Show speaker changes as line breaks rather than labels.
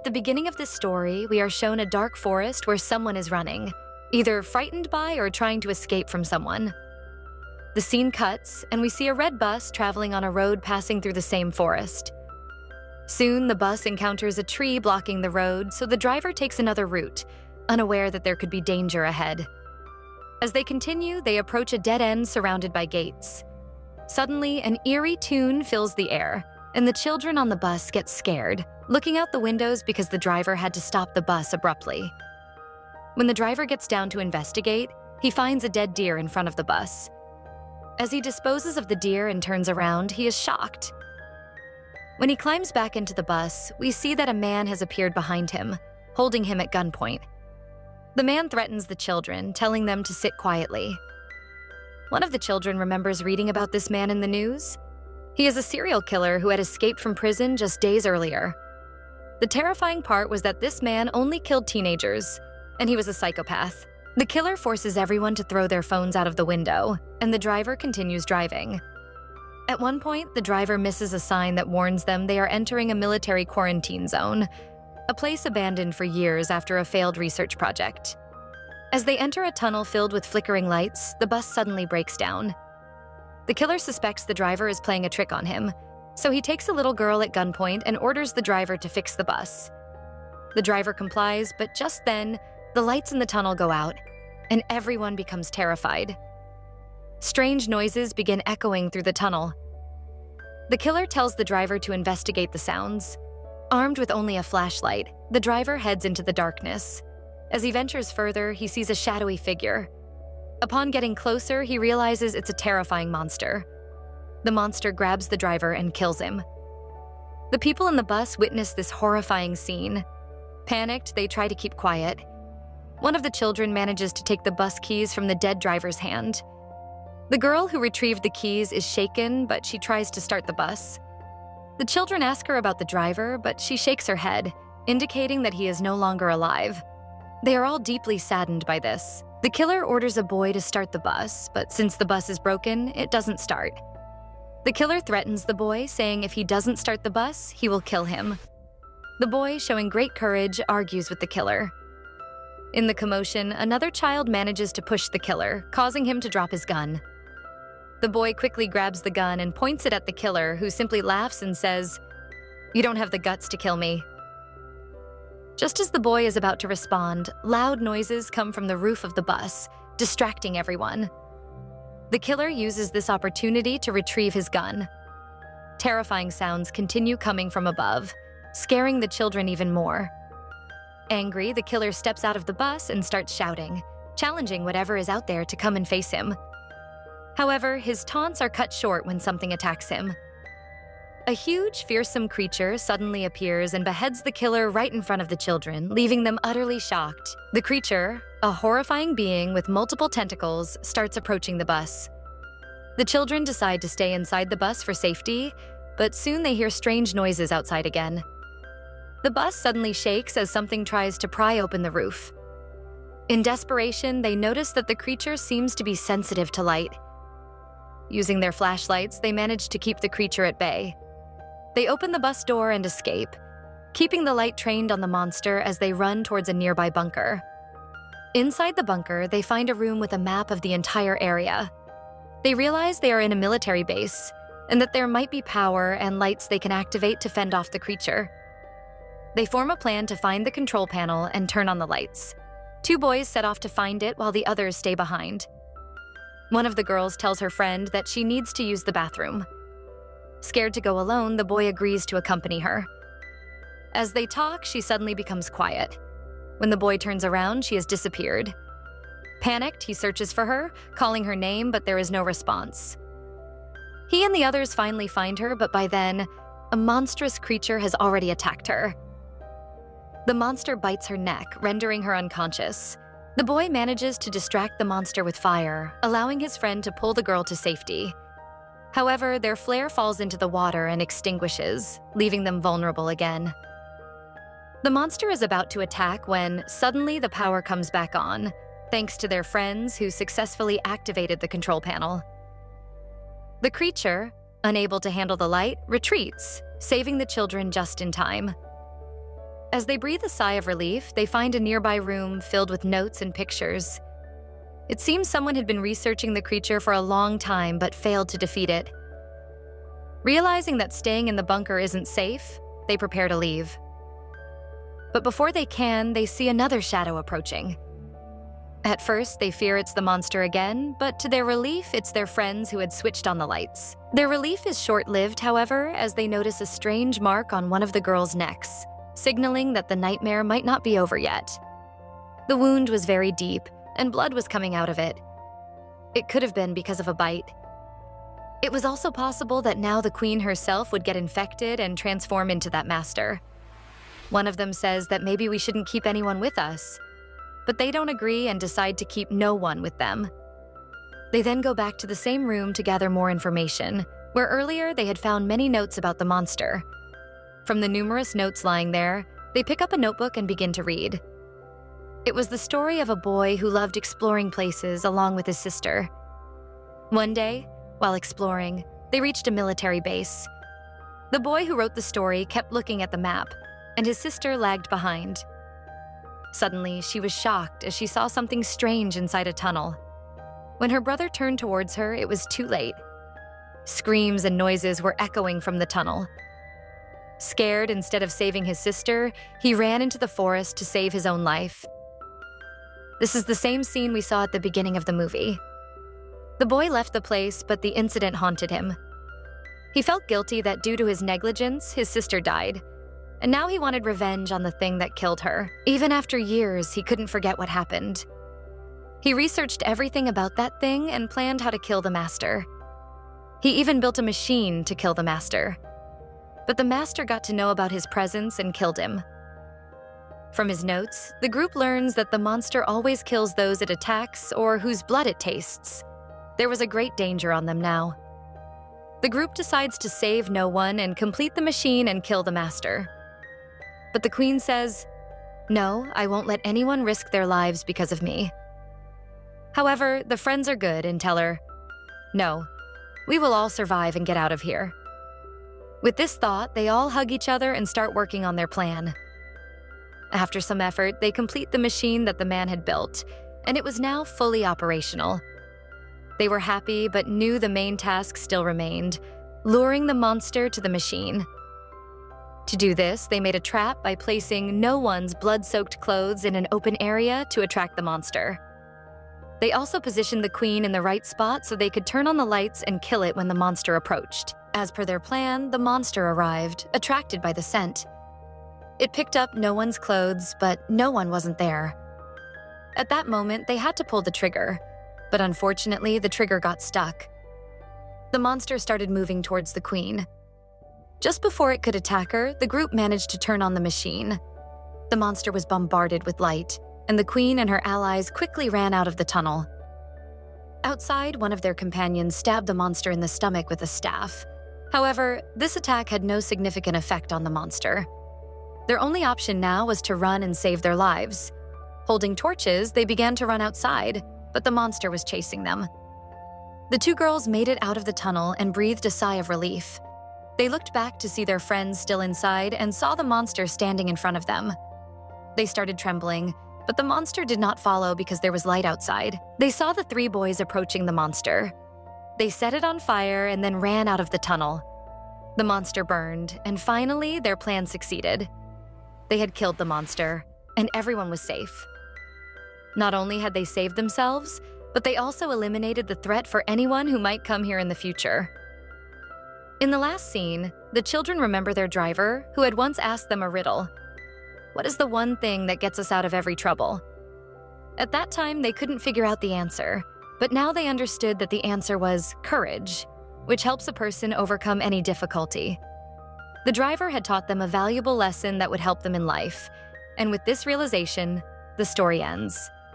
At the beginning of this story, we are shown a dark forest where someone is running, either frightened by or trying to escape from someone. The scene cuts, and we see a red bus traveling on a road passing through the same forest. Soon, the bus encounters a tree blocking the road, so the driver takes another route, unaware that there could be danger ahead. As they continue, they approach a dead end surrounded by gates. Suddenly, an eerie tune fills the air, and the children on the bus get scared, looking out the windows because the driver had to stop the bus abruptly. When the driver gets down to investigate, he finds a dead deer in front of the bus. As he disposes of the deer and turns around, he is shocked. When he climbs back into the bus, we see that a man has appeared behind him, holding him at gunpoint. The man threatens the children, telling them to sit quietly. One of the children remembers reading about this man in the news. He is a serial killer who had escaped from prison just days earlier. The terrifying part was that this man only killed teenagers, and he was a psychopath. The killer forces everyone to throw their phones out of the window, and the driver continues driving. At one point, the driver misses a sign that warns them they are entering a military quarantine zone, a place abandoned for years after a failed research project. As they enter a tunnel filled with flickering lights, the bus suddenly breaks down. The killer suspects the driver is playing a trick on him, so he takes a little girl at gunpoint and orders the driver to fix the bus. The driver complies, but just then, the lights in the tunnel go out, and everyone becomes terrified. Strange noises begin echoing through the tunnel. The killer tells the driver to investigate the sounds. Armed with only a flashlight, the driver heads into the darkness. As he ventures further, he sees a shadowy figure. Upon getting closer, he realizes it's a terrifying monster. The monster grabs the driver and kills him. The people in the bus witness this horrifying scene. Panicked, they try to keep quiet. One of the children manages to take the bus keys from the dead driver's hand. The girl who retrieved the keys is shaken, but she tries to start the bus. The children ask her about the driver, but she shakes her head, indicating that he is no longer alive. They are all deeply saddened by this. The killer orders a boy to start the bus, but since the bus is broken, it doesn't start. The killer threatens the boy, saying if he doesn't start the bus, he will kill him. The boy, showing great courage, argues with the killer. In the commotion, another child manages to push the killer, causing him to drop his gun. The boy quickly grabs the gun and points it at the killer, who simply laughs and says, "You don't have the guts to kill me." Just as the boy is about to respond, loud noises come from the roof of the bus, distracting everyone. The killer uses this opportunity to retrieve his gun. Terrifying sounds continue coming from above, scaring the children even more. Angry, the killer steps out of the bus and starts shouting, challenging whatever is out there to come and face him. However, his taunts are cut short when something attacks him. A huge, fearsome creature suddenly appears and beheads the killer right in front of the children, leaving them utterly shocked. The creature, a horrifying being with multiple tentacles, starts approaching the bus. The children decide to stay inside the bus for safety, but soon they hear strange noises outside again. The bus suddenly shakes as something tries to pry open the roof. In desperation, they notice that the creature seems to be sensitive to light. Using their flashlights, they manage to keep the creature at bay. They open the bus door and escape, keeping the light trained on the monster as they run towards a nearby bunker. Inside the bunker, they find a room with a map of the entire area. They realize they are in a military base, and that there might be power and lights they can activate to fend off the creature. They form a plan to find the control panel and turn on the lights. Two boys set off to find it while the others stay behind. One of the girls tells her friend that she needs to use the bathroom. Scared to go alone, the boy agrees to accompany her. As they talk, she suddenly becomes quiet. When the boy turns around, she has disappeared. Panicked, he searches for her, calling her name, but there is no response. He and the others finally find her, but by then, a monstrous creature has already attacked her. The monster bites her neck, rendering her unconscious. The boy manages to distract the monster with fire, allowing his friend to pull the girl to safety. However, their flare falls into the water and extinguishes, leaving them vulnerable again. The monster is about to attack when, suddenly, the power comes back on, thanks to their friends who successfully activated the control panel. The creature, unable to handle the light, retreats, saving the children just in time. As they breathe a sigh of relief, they find a nearby room filled with notes and pictures. It seems someone had been researching the creature for a long time but failed to defeat it. Realizing that staying in the bunker isn't safe, they prepare to leave. But before they can, they see another shadow approaching. At first, they fear it's the monster again, but to their relief, it's their friends who had switched on the lights. Their relief is short-lived, however, as they notice a strange mark on one of the girls' necks, signaling that the nightmare might not be over yet. The wound was very deep, and blood was coming out of it. It could have been because of a bite. It was also possible that now the queen herself would get infected and transform into that master. One of them says that maybe we shouldn't keep anyone with us, but they don't agree and decide to keep no one with them. They then go back to the same room to gather more information, where earlier they had found many notes about the monster. From the numerous notes lying there, they pick up a notebook and begin to read. It was the story of a boy who loved exploring places along with his sister. One day, while exploring, they reached a military base. The boy who wrote the story kept looking at the map, and his sister lagged behind. Suddenly, she was shocked as she saw something strange inside a tunnel. When her brother turned towards her, it was too late. Screams and noises were echoing from the tunnel. Scared, instead of saving his sister, he ran into the forest to save his own life. This is the same scene we saw at the beginning of the movie. The boy left the place, but the incident haunted him. He felt guilty that due to his negligence, his sister died, and now he wanted revenge on the thing that killed her. Even after years, he couldn't forget what happened. He researched everything about that thing and planned how to kill the master. He even built a machine to kill the master. But the master got to know about his presence and killed him. From his notes, the group learns that the monster always kills those it attacks or whose blood it tastes. There was a great danger on them now. The group decides to save no one and complete the machine and kill the master. But the queen says, "No, I won't let anyone risk their lives because of me." However, the friends are good and tell her, "No, we will all survive and get out of here." With this thought, they all hug each other and start working on their plan. After some effort, they complete the machine that the man had built, and it was now fully operational. They were happy but knew the main task still remained, luring the monster to the machine. To do this, they made a trap by placing no one's blood-soaked clothes in an open area to attract the monster. They also positioned the queen in the right spot so they could turn on the lights and kill it when the monster approached. As per their plan, the monster arrived, attracted by the scent. It picked up no one's clothes, but no one wasn't there. At that moment, they had to pull the trigger, but unfortunately, the trigger got stuck. The monster started moving towards the queen. Just before it could attack her, the group managed to turn on the machine. The monster was bombarded with light, and the queen and her allies quickly ran out of the tunnel. Outside, one of their companions stabbed the monster in the stomach with a staff. However, this attack had no significant effect on the monster. Their only option now was to run and save their lives. Holding torches, they began to run outside, but the monster was chasing them. The two girls made it out of the tunnel and breathed a sigh of relief. They looked back to see their friends still inside and saw the monster standing in front of them. They started trembling, but the monster did not follow because there was light outside. They saw the three boys approaching the monster. They set it on fire and then ran out of the tunnel. The monster burned, and finally, their plan succeeded. They had killed the monster, and everyone was safe. Not only had they saved themselves, but they also eliminated the threat for anyone who might come here in the future. In the last scene, the children remember their driver, who had once asked them a riddle. What is the one thing that gets us out of every trouble? At that time, they couldn't figure out the answer, but now they understood that the answer was courage, which helps a person overcome any difficulty. The driver had taught them a valuable lesson that would help them in life, and with this realization, the story ends.